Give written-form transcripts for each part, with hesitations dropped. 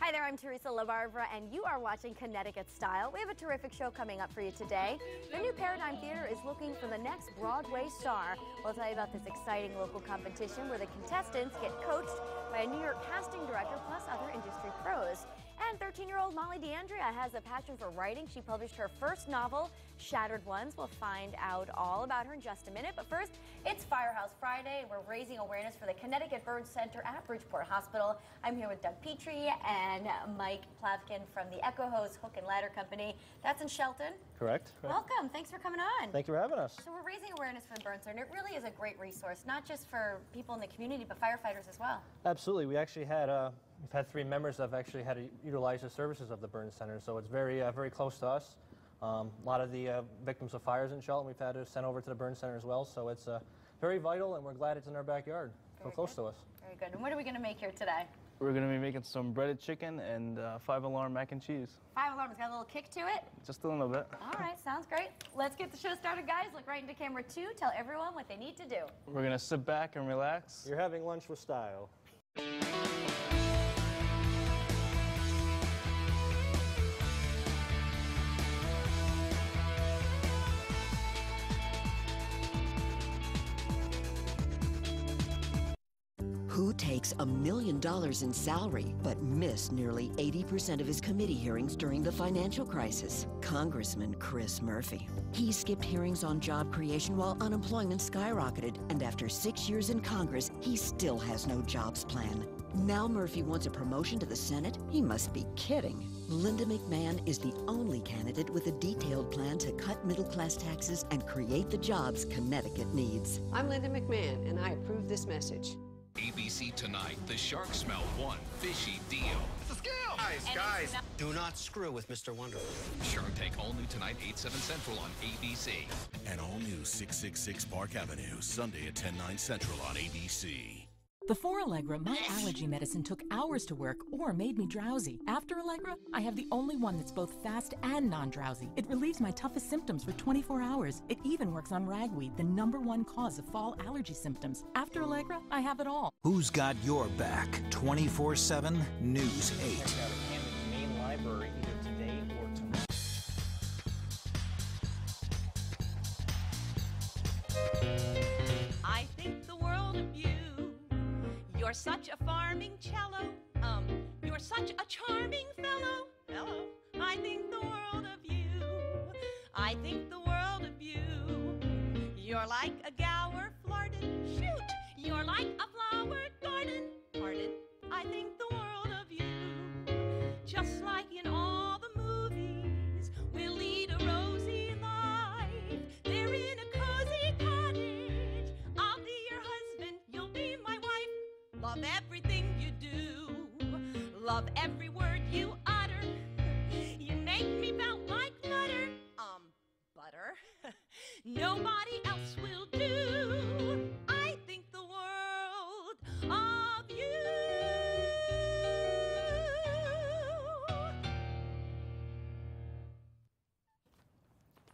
Hi there, I'm Teresa LaBarbera, and you are watching Connecticut Style. We have a terrific show coming up for you today. The New Paradigm Theater is looking for the next Broadway star. We'll tell you about this exciting local competition where the contestants get coached by a New York casting director plus other industry pros. And 13-year-old Molly DeAndrea has a passion for writing. She published her first novel, Shattered Ones. We'll find out all about her in just a minute. But first, it's Firehouse Friday, and we're raising awareness for the Connecticut Burn Center at Bridgeport Hospital. I'm here with Doug Petrie and Mike Plavkin from the Echo Hose Hook and Ladder Company. That's in Shelton. Correct. Welcome. Thanks for coming on. Thank you for having us. So we're raising awareness for the Burn Center. It really is a great resource, not just for people in the community, but firefighters as well. Absolutely. We actually had we've had 3 members that have actually had to utilize the services of the Burn Center, so it's very very close to us. A lot of the victims of fires in Shelton we've had to send over to the Burn Center as well, so it's very vital, and we're glad it's in our backyard, so close to us. Very good. And what are we going to make here today? We're going to be making some breaded chicken and 5-alarm mac and cheese. 5-alarm has got a little kick to it? Just a little bit. All right, sounds great. Let's get the show started, guys. Look right into camera 2. Tell everyone what they need to do. We're going to sit back and relax. You're having lunch with style. Who takes $1 million in salary but missed nearly 80% of his committee hearings during the financial crisis? Congressman Chris Murphy. He skipped hearings on job creation while unemployment skyrocketed, and after 6 years in Congress, he still has no jobs plan. Now Murphy wants a promotion to the Senate? He must be kidding. Linda McMahon is the only candidate with a detailed plan to cut middle-class taxes and create the jobs Connecticut needs. I'm Linda McMahon, and I approve this message. ABC Tonight, the shark smell one fishy deal. It's a scam! Guys, do not screw with Mr. Wonderful. Shark Tank all new tonight, 8/7 Central on ABC. And all new 666 Park Avenue, Sunday at 10/9 Central on ABC. Before Allegra, my allergy medicine took hours to work or made me drowsy. After Allegra, I have the only one that's both fast and non-drowsy. It relieves my toughest symptoms for 24 hours. It even works on ragweed, the #1 cause of fall allergy symptoms. After Allegra, I have it all. Who's got your back? 24/7 News 8. Main library either today or tomorrow. I think the world of you. You're such a farming cello. You're such a charming fellow. Hello. I think the world of you. I think the world of you. You're like a gower flirting. Shoot. You're like a flower garden. Pardon. I think the world of you. Just like in all the movies, we'll lead a rosy life. They're in a cozy cottage. I'll be your husband. You'll be my wife. Love everything you do. Love every word you utter. You make me melt like butter. Butter. Nobody else will do. I think the world of you.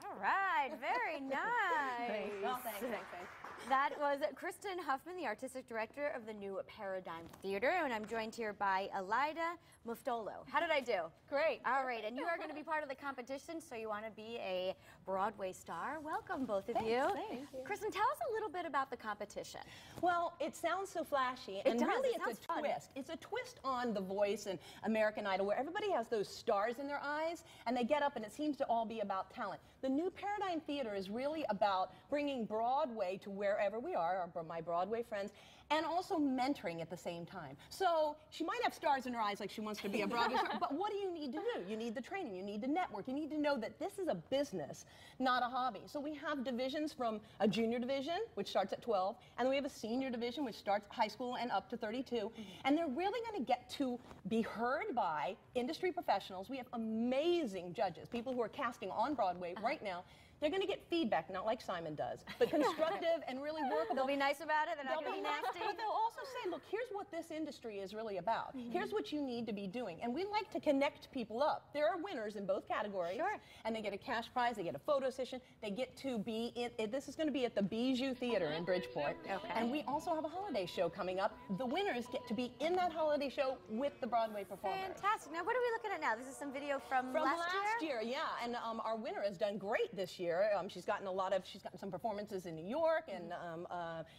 All right, very nice. Well, thanks. That was Kristen Huffman, the artistic director of the New Paradigm Theater, and I'm joined here by Elida Muftolo. How did I do? Great. All right, and you are going to be part of the competition, so you want to be a Broadway star. Welcome, both of you. Thank you. Kristen, tell us a little bit about the competition. Well, it sounds so flashy, and really it's a twist. It's a twist on The Voice and American Idol, where everybody has those stars in their eyes, and they get up, and it seems to all be about talent. The New Paradigm Theater is really about bringing Broadway to wherever we are, my Broadway friends, and also mentoring at the same time. So she might have stars in her eyes like she wants to be a Broadway star, but what do you need to do? You need the training, you need the network, you need to know that this is a business, not a hobby. So we have divisions from a junior division, which starts at 12, and then we have a senior division, which starts high school and up to 32, and they're really going to get to be heard by industry professionals. We have amazing judges, people who are casting on Broadway right now, They're going to get feedback, not like Simon does, but constructive and really workable. They'll be nice about it. They're not going to be nasty. But they'll also say, look, here's what this industry is really about. Here's what you need to be doing. And we like to connect people up. There are winners in both categories. Sure. And they get a cash prize. They get a photo session. They get to be in, this is going to be at the Bijou Theater in Bridgeport. Okay. And we also have a holiday show coming up. The winners get to be in that holiday show with the Broadway performers. Fantastic. Now, what are we looking at now? This is some video from last year? Yeah. And our winner has done great this year. She's gotten some performances in New York, and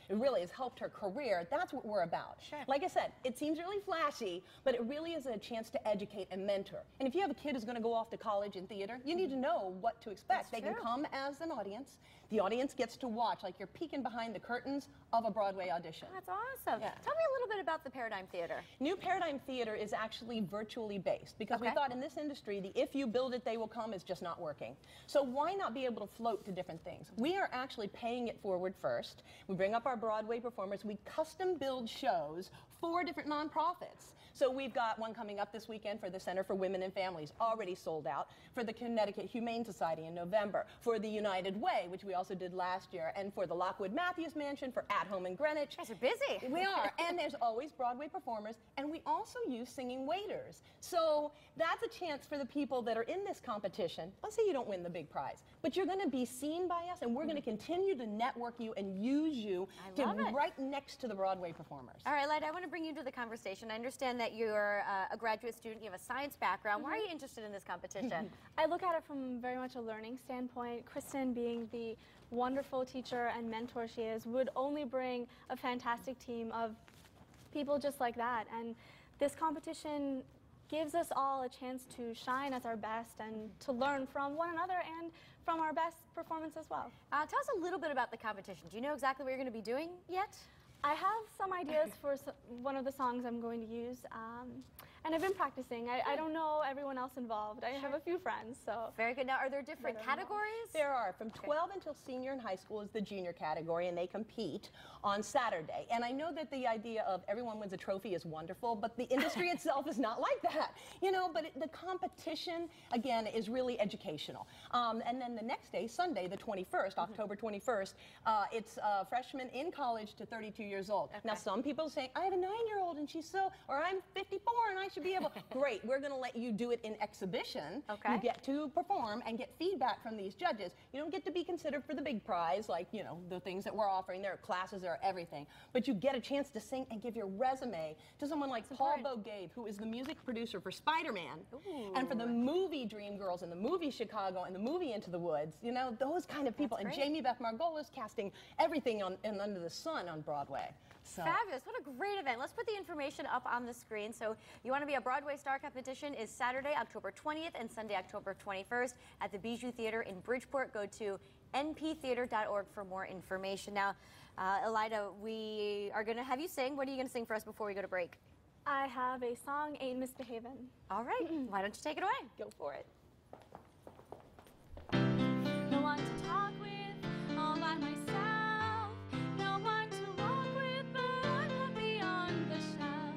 it really has helped her career. That's what we're about. Sure. Like I said, it seems really flashy, but it really is a chance to educate and mentor. And if you have a kid who's going to go off to college in theater, you need to know what to expect. They can come as an audience. The audience gets to watch, like you're peeking behind the curtains of a Broadway audition. That's awesome. Yeah. Tell me a little bit about the Paradigm Theater. New Paradigm Theater is actually virtually based because we thought in this industry, the if you build it, they will come is just not working. So why not be able to float to different things? We are actually paying it forward first. We bring up our Broadway performers. We custom build shows for different nonprofits. So we've got one coming up this weekend for the Center for Women and Families, already sold out, for the Connecticut Humane Society in November, for the United Way, which we also did last year, and for the Lockwood Matthews Mansion, for At Home in Greenwich. You guys are busy. We are, and there's always Broadway performers, and we also use singing waiters. So that's a chance for the people that are in this competition. Let's say you don't win the big prize, but you're going to be seen by us, and we're going to continue to network you and use you right next to the Broadway performers. All right, Lyda, I want to bring you into the conversation. I understand that you're a graduate student, you have a science background. Why are you interested in this competition? I look at it from very much a learning standpoint. Kristen, being the wonderful teacher and mentor she is, would only bring a fantastic team of people just like that. And this competition gives us all a chance to shine as our best and to learn from one another and from our best performance as well. Tell us a little bit about the competition. Do you know exactly what you're going to be doing yet? I have some ideas for one of the songs I'm going to use, and I've been practicing. I don't know everyone else involved. I have a few friends, so. Very good. Now, are there different categories? There are. From 12 until senior in high school is the junior category, and they compete on Saturday. And I know that the idea of everyone wins a trophy is wonderful, but the industry itself is not like that. You know, but the competition, again, is really educational. And then the next day, Sunday, the 21st, October 21st, it's freshmen in college to 32 years old. Now, some people say, I have a 9-year-old and she's so, or I'm 54 and I should be able. Great, we're going to let you do it in exhibition. You get to perform and get feedback from these judges. You don't get to be considered for the big prize, like, you know, the things that we're offering. There are classes, there are everything. But you get a chance to sing and give your resume to someone like Paul Bogabe, who is the music producer for Spider-Man and for the movie Dreamgirls and the movie Chicago and the movie Into the Woods. You know, those kind of people. And Jamie Beth Margolis casting everything on Under the Sun on Broadway. So. Fabulous. What a great event. Let's put the information up on the screen. So you want to be a Broadway Star competition is Saturday, October 20th and Sunday, October 21st at the Bijou Theater in Bridgeport. Go to nptheater.org for more information. Now, Elida, we are going to have you sing. What are you going to sing for us before we go to break? I have a song, Ain't Misbehavin'. All right. Why don't you take it away? Go for it. No one to talk with, all by myself. No one to walk with, but I'm happy on the shelf.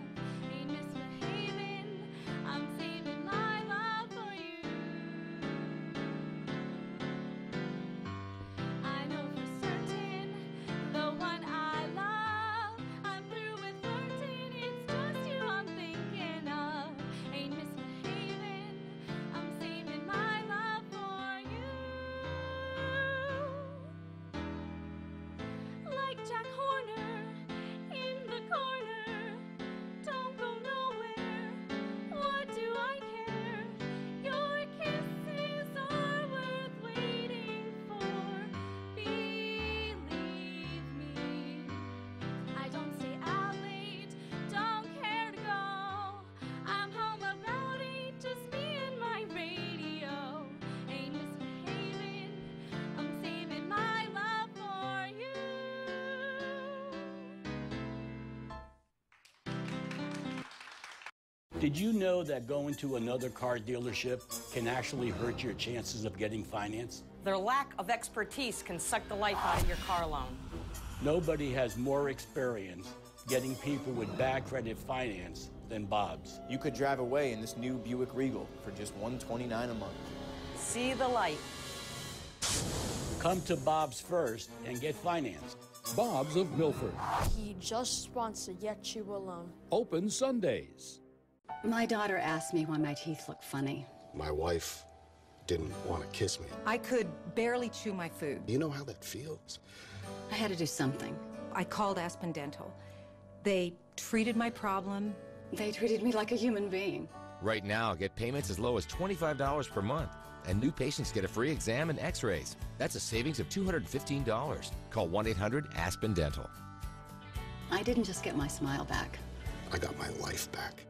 Ain't misbehaving, I'm saving my love for you. I know for certain, the one I love, I'm through with flirting, it's just you I'm thinking of. Ain't misbehaving, I'm saving my love for you. Like Jack Horner in the corner, don't go nowhere, what do I care? Your kisses are worth waiting for, believe me. I don't stay out late, don't care to go. I'm home about 8, just me and my radio. Ain't misbehaving, I'm saving my love for you. Did you know that going to another car dealership can actually hurt your chances of getting finance? Their lack of expertise can suck the life out of your car loan. Nobody has more experience getting people with bad credit finance than Bob's. You could drive away in this new Buick Regal for just $129 a month. See the light. Come to Bob's first and get financed. Bob's of Milford. He just wants to get you alone. Open Sundays. My daughter asked me why my teeth look funny. My wife didn't want to kiss me. I could barely chew my food. You know how that feels? I had to do something. I called Aspen Dental. They treated my problem. They treated me like a human being. Right now, get payments as low as $25 per month. And new patients get a free exam and x-rays. That's a savings of $215. Call 1-800-ASPEN-DENTAL. I didn't just get my smile back. I got my life back.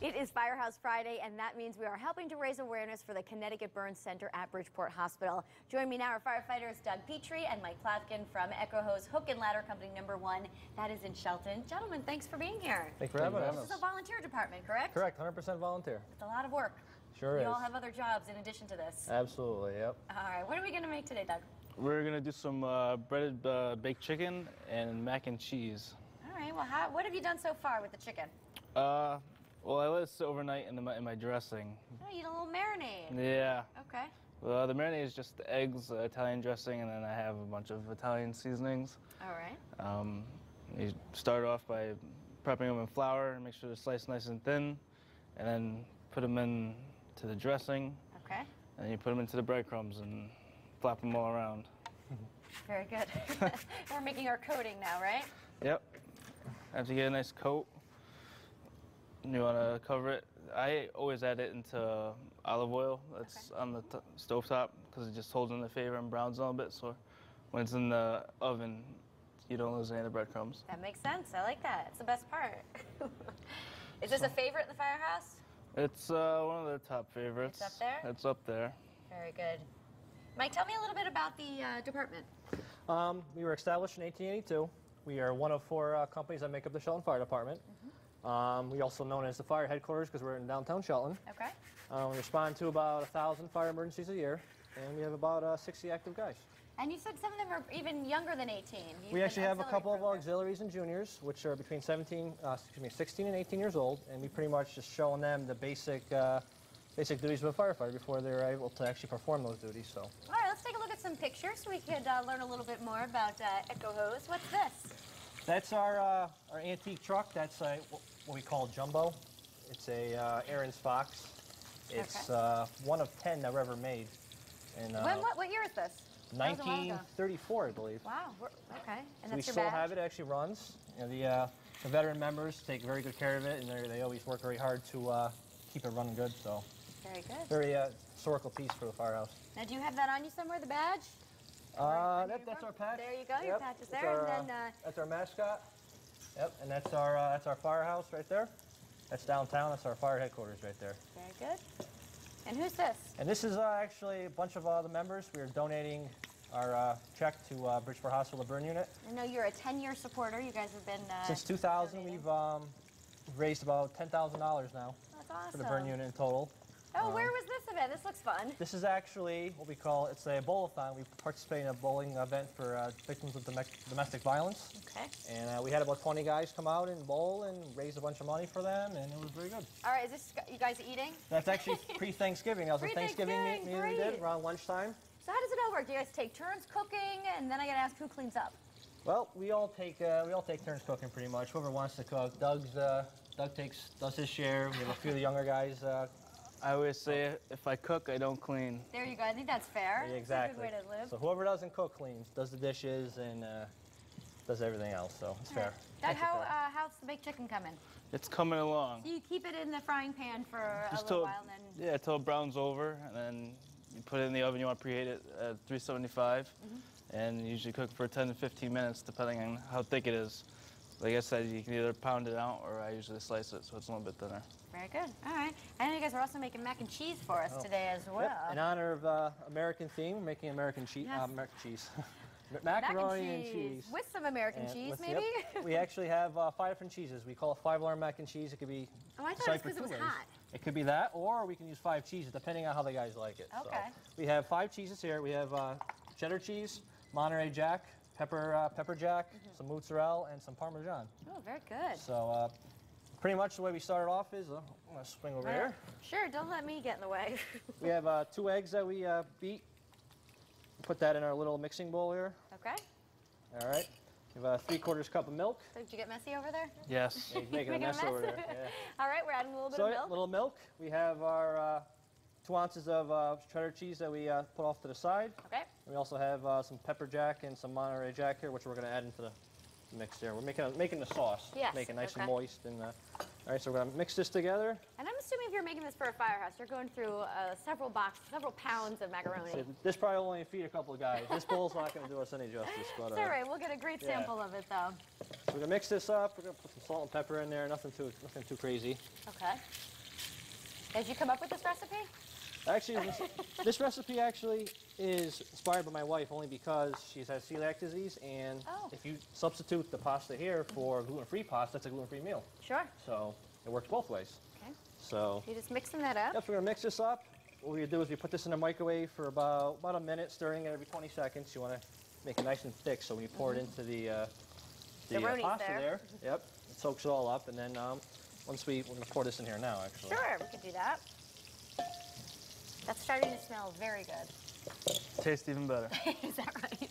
It is Firehouse Friday, and that means we are helping to raise awareness for the Connecticut Burn Center at Bridgeport Hospital. Join me now are firefighters Doug Petrie and Mike Plotkin from Echo Hose Hook and Ladder Company #1. That is in Shelton. Gentlemen, thanks for being here. Thanks for having us. This is a volunteer department, correct? Correct, 100% volunteer. It's a lot of work. Sure is. You all have other jobs in addition to this. Absolutely, yep. All right, what are we going to make today, Doug? We're going to do some breaded baked chicken and mac and cheese. All right, well, what have you done so far with the chicken? Well, I let it sit overnight in my dressing. Oh, you need a little marinade. Yeah. Okay. Well, the marinade is just the eggs, Italian dressing, and then I have a bunch of Italian seasonings. All right. You start off by prepping them in flour and make sure they're sliced nice and thin, and then put them into the dressing. Okay. And then you put them into the breadcrumbs and flap them all around. Very good. We're making our coating now, right? Yep. After you get a nice coat, you want to cover it. I always add it into olive oil that's on the stove top because it just holds in the flavor and browns a little bit. So when it's in the oven, you don't lose any of the breadcrumbs. That makes sense. I like that. It's the best part. Is this a favorite in the Firehouse? It's one of the top favorites. It's up there? It's up there. Very good. Mike, tell me a little bit about the department. We were established in 1882. We are one of 4 companies that make up the Shelton Fire Department. We also known as the fire headquarters because we're in downtown Shelton. Okay. We respond to about 1,000 fire emergencies a year, and we have about 60 active guys. And you said some of them are even younger than 18. We actually have a couple of auxiliaries and juniors, which are between 16 and 18 years old, and we pretty much just showing them the basic duties of a firefighter before they're able to actually perform those duties. So. All right, let's take a look at some pictures so we could learn a little bit more about Echo Hose. What's this? That's our antique truck. That's what we call Jumbo. It's a Aaron's Fox. It's one of 10 that were ever made. And, what year is this? 1934, I believe. Wow. Okay. And so we still have it. It actually runs. You know, the veteran members take very good care of it, and they always work very hard to keep it running good. So. Very good. Very historical piece for the firehouse. Now, do you have that on you somewhere, the badge? That's our patch. There you go. Your patch is there, and then that's our mascot. Yep, and that's our firehouse right there. That's downtown. That's our fire headquarters right there. Very good. And who's this? And this is actually a bunch of the members. We are donating our check to Bridgeport Hospital, the burn unit. I know you're a 10-year supporter. You guys have been since 2000. Donating. We've raised about $10,000 now. That's awesome. For the burn unit in total. Oh, where was this event? This looks fun. This is actually what we call, it's a bowl-a-thon. We participate in a bowling event for victims of domestic violence. Okay. And we had about 20 guys come out and bowl and raise a bunch of money for them, and it was very good. All right, is this you guys eating? That's actually pre-Thanksgiving. That was a Thanksgiving meeting we did around lunchtime. So how does it all work? Do you guys take turns cooking, and then I got to ask who cleans up? Well, we all take turns cooking pretty much. Whoever wants to cook. Doug does his share. We have a few of the younger guys. I always say, if I cook, I don't clean. There you go. I think that's fair. Yeah, exactly. That's a good way to live. So whoever doesn't cook cleans, does the dishes, and does everything else. So it's fair. Doug, how's the baked chicken coming? It's coming along. So you keep it in the frying pan for a little while, and then... Yeah, until it browns over, and then you put it in the oven. You want to preheat it at 375, and you usually cook for 10 to 15 minutes, depending on how thick it is. Like I said, you can either pound it out, or I usually slice it, so it's a little bit thinner. Very good. All right. I know you guys are also making mac and cheese for us today as well. Yep. In honor of American theme, we're making American cheese. Macaroni and cheese. With some American cheese, maybe? Yep. We actually have 5 different cheeses. We call it 5-alarm mac and cheese. It could be... Oh, I thought it was because it was hot. It could be that, or we can use 5 cheeses, depending on how the guys like it. Okay. So we have 5 cheeses here. We have cheddar cheese, Monterey Jack, pepper jack, some mozzarella, and some Parmesan. Oh, very good. So pretty much the way we started off is, I'm going to swing over here. Sure, don't let me get in the way. We have 2 eggs that we beat. Put that in our little mixing bowl here. Okay. All right. We have a 3/4 cup of milk. So did you get messy over there? Yes. Yeah, he's making a mess over there. Yeah. All right, we're adding a little bit of milk. Little milk. We have our 2 ounces of cheddar cheese that we put off to the side. Okay. And we also have some pepper jack and some Monterey Jack here, which we're going to add into the mix there. We're making the sauce. Yes. Make it nice and moist. And all right, so we're going to mix this together. And I'm assuming if you're making this for a Firehouse, you're going through several pounds of macaroni. So this probably only feed a couple of guys. This bowl's not going to do us any justice. But, It's all right. We'll get a great sample of it, though. So we're going to mix this up. We're going to put some salt and pepper in there. Nothing too crazy. Okay. Did you come up with this recipe? Actually, this recipe actually is inspired by my wife only because she has celiac disease, and if you substitute the pasta here for gluten-free pasta, it's a gluten-free meal. Sure. So it works both ways. Okay. So you're just mixing that up? Yep, so we're going to mix this up. What we do is we put this in the microwave for about a minute, stirring it every 20 seconds. You want to make it nice and thick, so when you pour it into the pasta there, yep, it soaks it all up, and then we're going to pour this in here now, actually. Sure, we could do that. That's starting to smell very good. Tastes even better. Is that right?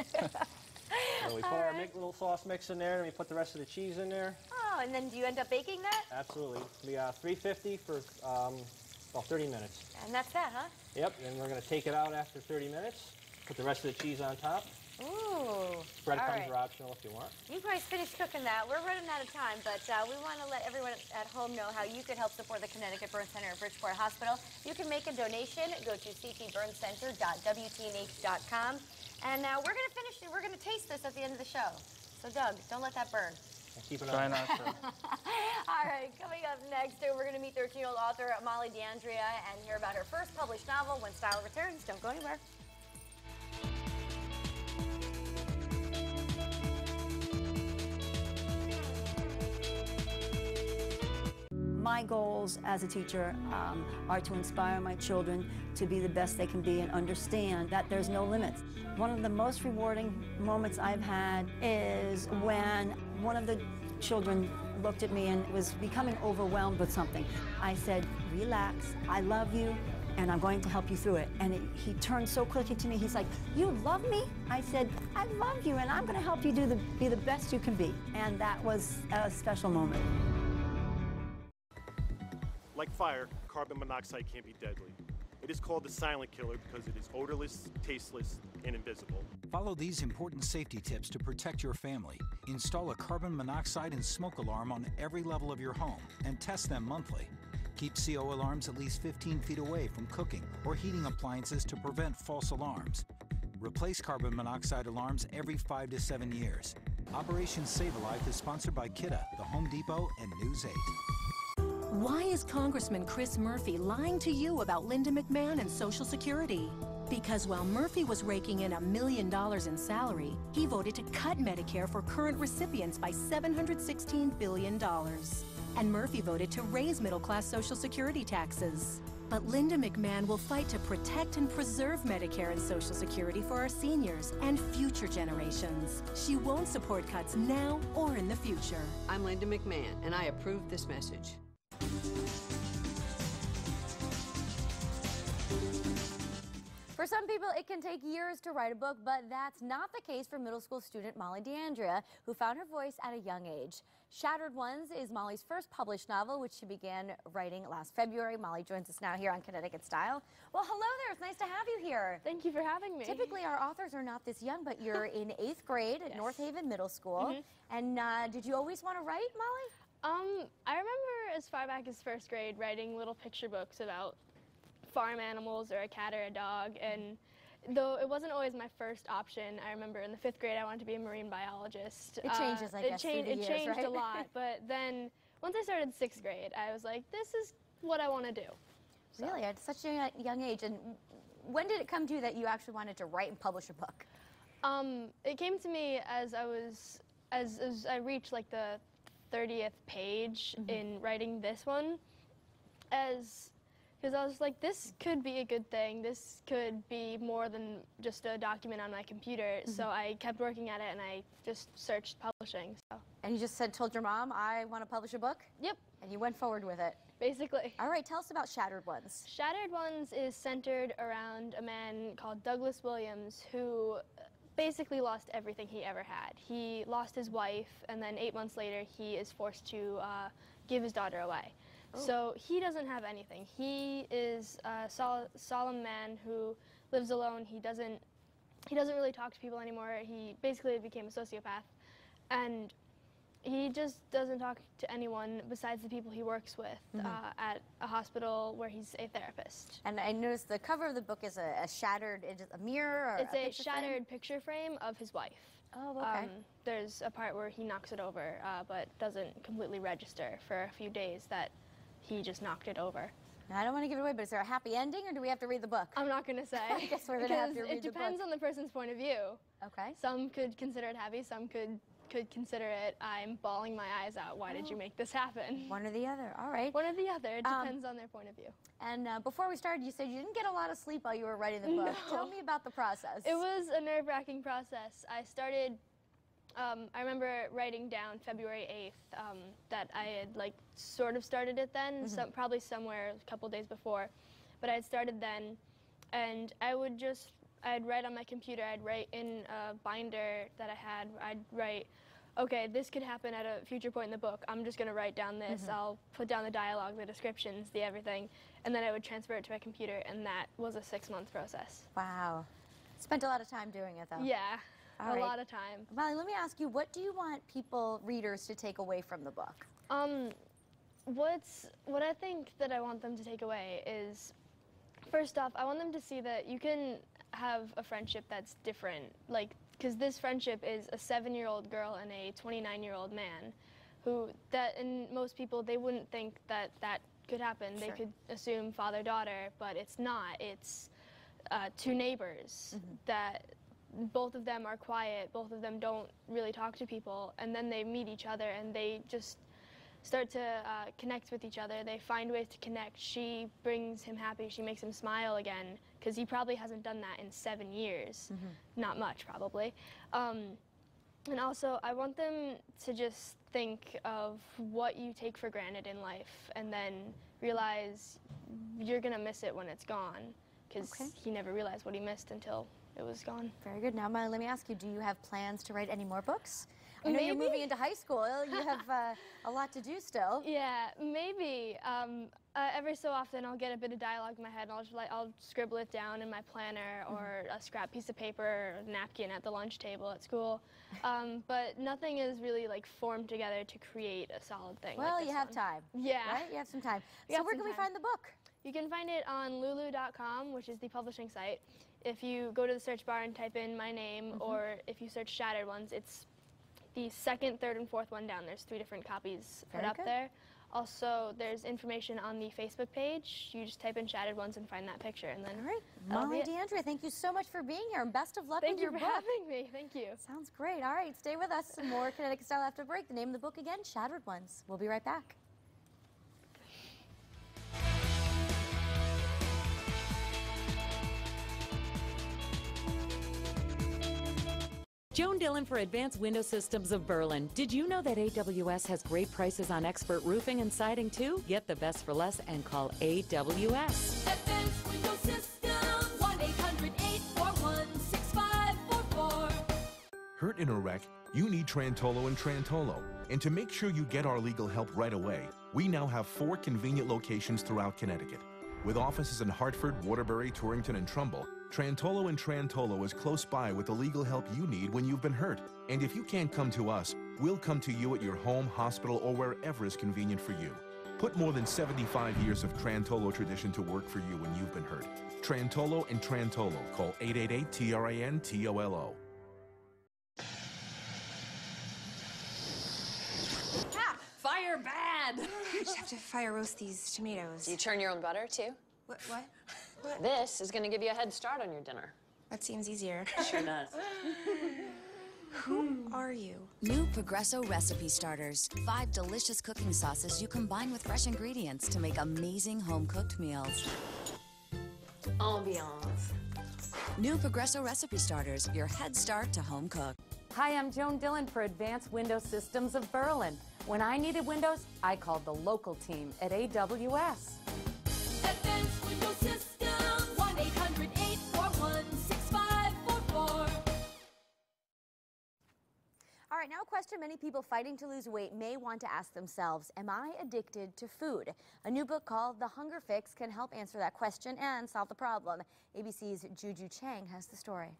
So we put our little sauce mix in there, and we put the rest of the cheese in there. Oh, and then do you end up baking that? Absolutely. We 350 for about 30 minutes. And that's that, huh? Yep, and we're going to take it out after 30 minutes, put the rest of the cheese on top. Ooh. Breadcrumbs are optional if you want. You guys finished cooking that. We're running out of time, but we want to let everyone at home know how you could help support the Connecticut Burn Center at Bridgeport Hospital. You can make a donation. Go to ctburncenter.wtnh.com. And we're going to finish it. We're going to taste this at the end of the show. So, Doug, don't let that burn. Keep it Try on. not to. All right, coming up next, we're going to meet 13-year-old author Molly D'Andrea and hear about her first published novel, When Style Returns. Don't go anywhere. My goals as a teacher are to inspire my children to be the best they can be and understand that there's no limits. One of the most rewarding moments I've had is when one of the children looked at me and was becoming overwhelmed with something. I said, relax, I love you, and I'm going to help you through it. And he turned so quickly to me, he's like, you love me? I said, I love you, and I'm going to help you be the best you can be. And that was a special moment. Like fire, carbon monoxide can be deadly. It is called the silent killer because it is odorless, tasteless, and invisible. Follow these important safety tips to protect your family. Install a carbon monoxide and smoke alarm on every level of your home and test them monthly. Keep CO alarms at least 15 feet away from cooking or heating appliances to prevent false alarms. Replace carbon monoxide alarms every 5 to 7 years. Operation Save a Life is sponsored by Kidda, the Home Depot, and News 8. Why is Congressman Chris Murphy lying to you about Linda McMahon and Social Security? Because while Murphy was raking in $1 million in salary, he voted to cut Medicare for current recipients by $716 billion. And Murphy voted to raise middle-class Social Security taxes. But Linda McMahon will fight to protect and preserve Medicare and Social Security for our seniors and future generations. She won't support cuts now or in the future. I'm Linda McMahon, and I approve this message. For some people, it can take years to write a book, but that's not the case for middle school student Molly D'Andrea, who found her voice at a young age. Shattered Ones is Molly's first published novel, which she began writing last February. Molly joins us now here on Connecticut Style. Well, hello there. It's nice to have you here. Thank you for having me. Typically, our authors are not this young, but you're in 8th grade at North Haven Middle School. And did you always want to write, Molly? I remember as far back as 1st grade writing little picture books about farm animals or a cat or a dog, and though it wasn't always my first option, I remember in the 5th grade I wanted to be a marine biologist. It changes, I guess, through the years, It changed right? a lot, but then once I started 6th grade, I was like, this is what I want to do. So. Really, at such a young age. And when did it come to you that you actually wanted to write and publish a book? It came to me as I reached like the 30th page in writing this one, because I was like, this could be a good thing. This could be more than just a document on my computer. So I kept working at it, and I just searched publishing. So. And you just told your mom, I want to publish a book? Yep. And you went forward with it. Basically. All right, tell us about Shattered Ones. Shattered Ones is centered around a man called Douglas Williams who basically lost everything he ever had. He lost his wife, and then 8 months later he is forced to give his daughter away. Oh. So he doesn't have anything. He is a solemn man who lives alone. He doesn't really talk to people anymore. He basically became a sociopath, and he just doesn't talk to anyone besides the people he works with at a hospital where he's a therapist. And I noticed the cover of the book is a shattered, a mirror? Or it's a shattered picture frame of his wife. Oh, okay. There's a part where he knocks it over, but doesn't completely register for a few days that he just knocked it over. Now, I don't want to give it away, but is there a happy ending, or do we have to read the book? I'm not going to say. I guess we're going to have to read the book. It depends on the person's point of view. Okay. Some could consider it happy, some could consider it, I'm bawling my eyes out, why did you make this happen? One or the other, all right. One or the other, it depends on their point of view. And before we started, you said you didn't get a lot of sleep while you were writing the book. No. Tell me about the process. It was a nerve-wracking process. I started, I remember writing down February 8th that I had sort of started it then, probably somewhere a couple days before, but I had started then, and I'd write on my computer, I'd write in a binder that I had, I'd write, okay, this could happen at a future point in the book. I'm just going to write down this. I'll put down the dialogue, the descriptions, the everything, and then I would transfer it to my computer, and that was a 6-month process. Wow. Spent a lot of time doing it, though. Yeah, a lot of time. Molly, let me ask you, what do you want readers, to take away from the book? What I think that I want them to take away is, first off, I want them to see that you can have a friendship that's different, because this friendship is a 7-year-old girl and a 29-year-old man, and most people, they wouldn't think that could happen. Sure. They could assume father-daughter, but it's not. It's two neighbors that both of them are quiet, both of them don't really talk to people, and then they meet each other and they just start to connect with each other. They find ways to connect. She brings him happy. She makes him smile again, because he probably hasn't done that in 7 years. Not much, probably. And also, I want them to just think of what you take for granted in life, and then realize you're going to miss it when it's gone, because he never realized what he missed until it was gone. Very good. Now, Molly, let me ask you, do you have plans to write any more books? I know you're moving into high school. You have a lot to do still. Yeah, maybe. Every so often I'll get a bit of dialogue in my head, and I'll scribble it down in my planner or a scrap piece of paper or a napkin at the lunch table at school. But nothing is really formed together to create a solid thing. Well, you have time. Yeah. Right? You have some time. So where can we find the book? You can find it on lulu.com, which is the publishing site. If you go to the search bar and type in my name, or if you search Shattered Ones, it's the second, third, and fourth one down. There's 3 different copies put up there. Also, there's information on the Facebook page. You just type in Shattered Ones and find that picture, and then Molly DeAndrea, thank you so much for being here, and best of luck with your book. Thank you for having me. Thank you. Sounds great. All right, stay with us. Some more Connecticut Style after break. The name of the book again, Shattered Ones. We'll be right back. Joan Dillon for Advanced Window Systems of Berlin. Did you know that AWS has great prices on expert roofing and siding too? Get the best for less and call AWS. Advanced Window Systems, 1-800-841-6544. Hurt in a wreck? You need Trantolo and Trantolo. And to make sure you get our legal help right away, we now have 4 convenient locations throughout Connecticut. With offices in Hartford, Waterbury, Torrington, and Trumbull, Trantolo and Trantolo is close by with the legal help you need when you've been hurt. And if you can't come to us, we'll come to you at your home, hospital, or wherever is convenient for you. Put more than 75 years of Trantolo tradition to work for you when you've been hurt. Trantolo and Trantolo. Call 888-TRAN-TOLO. Fire bad! You just have to fire roast these tomatoes. Do you churn your own butter, too? What? This is going to give you a head start on your dinner. That seems easier. Sure does. Who are you? New Progresso Recipe Starters. 5 delicious cooking sauces you combine with fresh ingredients to make amazing home-cooked meals. Ambiance. New Progresso Recipe Starters, your head start to home cook. Hi, I'm Joan Dillon for Advanced Window Systems of Berlin. When I needed windows, I called the local team at AWS. Advanced Window Systems, 1-800-841-6544. All right, now a question many people fighting to lose weight may want to ask themselves, am I addicted to food? A new book called The Hunger Fix can help answer that question and solve the problem. ABC's Juju Chang has the story.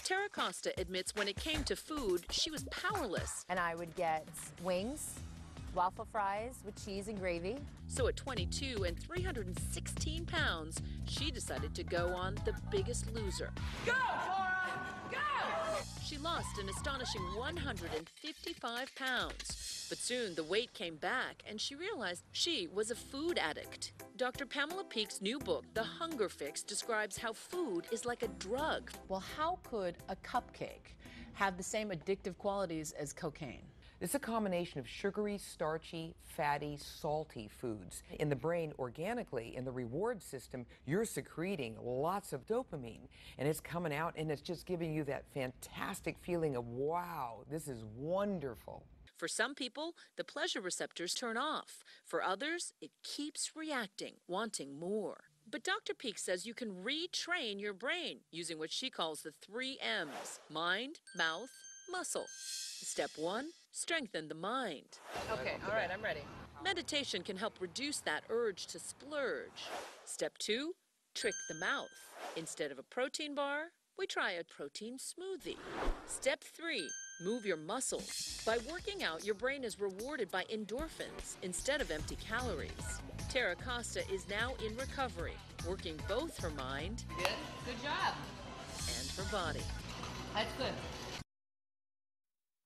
Tara Costa admits when it came to food, she was powerless. And I would get wings, waffle fries with cheese and gravy. So at 22 and 316 pounds, she decided to go on The Biggest Loser. Go, Cora! Go! She lost an astonishing 155 pounds. But soon the weight came back and she realized she was a food addict. Dr. Pamela Peake's new book, The Hunger Fix, describes how food is like a drug. Well, how could a cupcake have the same addictive qualities as cocaine? It's a combination of sugary, starchy, fatty, salty foods. In the brain, organically, in the reward system, you're secreting lots of dopamine, and it's coming out, and it's just giving you that fantastic feeling of, wow, this is wonderful. For some people, the pleasure receptors turn off. For others, it keeps reacting, wanting more. But Dr. Peake says you can retrain your brain using what she calls the 3 M's: mind, mouth, muscle. Step 1, strengthen the mind. Okay, all right, I'm ready. Meditation can help reduce that urge to splurge. Step 2, trick the mouth. Instead of a protein bar, we try a protein smoothie. Step 3, move your muscles. By working out, your brain is rewarded by endorphins instead of empty calories. Tara Costa is now in recovery, working both her mind Good job. and her body. That's good.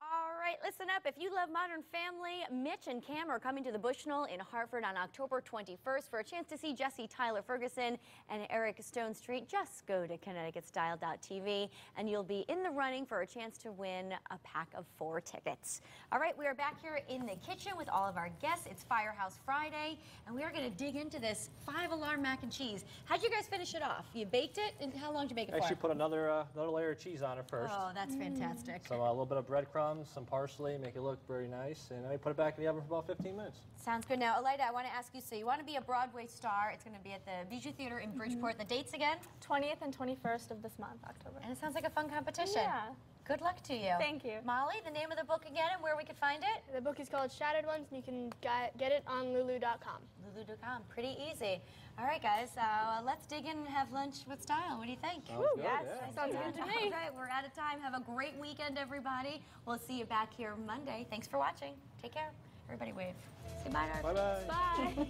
All right, listen up. If you love Modern Family, Mitch and Cam are coming to the Bushnell in Hartford on October 21st for a chance to see Jesse Tyler Ferguson and Eric Stone Street. Just go to ConnecticutStyle.tv and you'll be in the running for a chance to win a pack of 4 tickets. All right, we are back here in the kitchen with all of our guests. It's Firehouse Friday, and we are going to dig into this 5-alarm mac and cheese. How'd you guys finish it off? You baked it, and how long did you bake it for? Actually put another layer of cheese on it first. Oh, that's fantastic. So a little bit of breadcrumbs, some parsley, make it look very nice, and I put it back in the oven for about 15 minutes. Sounds good. Now, Elida, I want to ask you, so you want to be a Broadway star. It's going to be at the Bijou Theater in Bridgeport. The dates again? 20th and 21st of this month, October. And it sounds like a fun competition. Yeah. Good luck to you. Thank you. Molly, the name of the book again and where we can find it? The book is called Shattered Ones, and you can get it on lulu.com. Lulu.com. Pretty easy. All right, guys, let's dig in and have lunch with style. What do you think? Sounds good, Yes, yeah. sounds good to me. All right, we're out of time. Have a great weekend, everybody. We'll see you back here Monday. Thanks for watching. Take care. Everybody wave. Say bye, Darby. Bye-bye. Bye.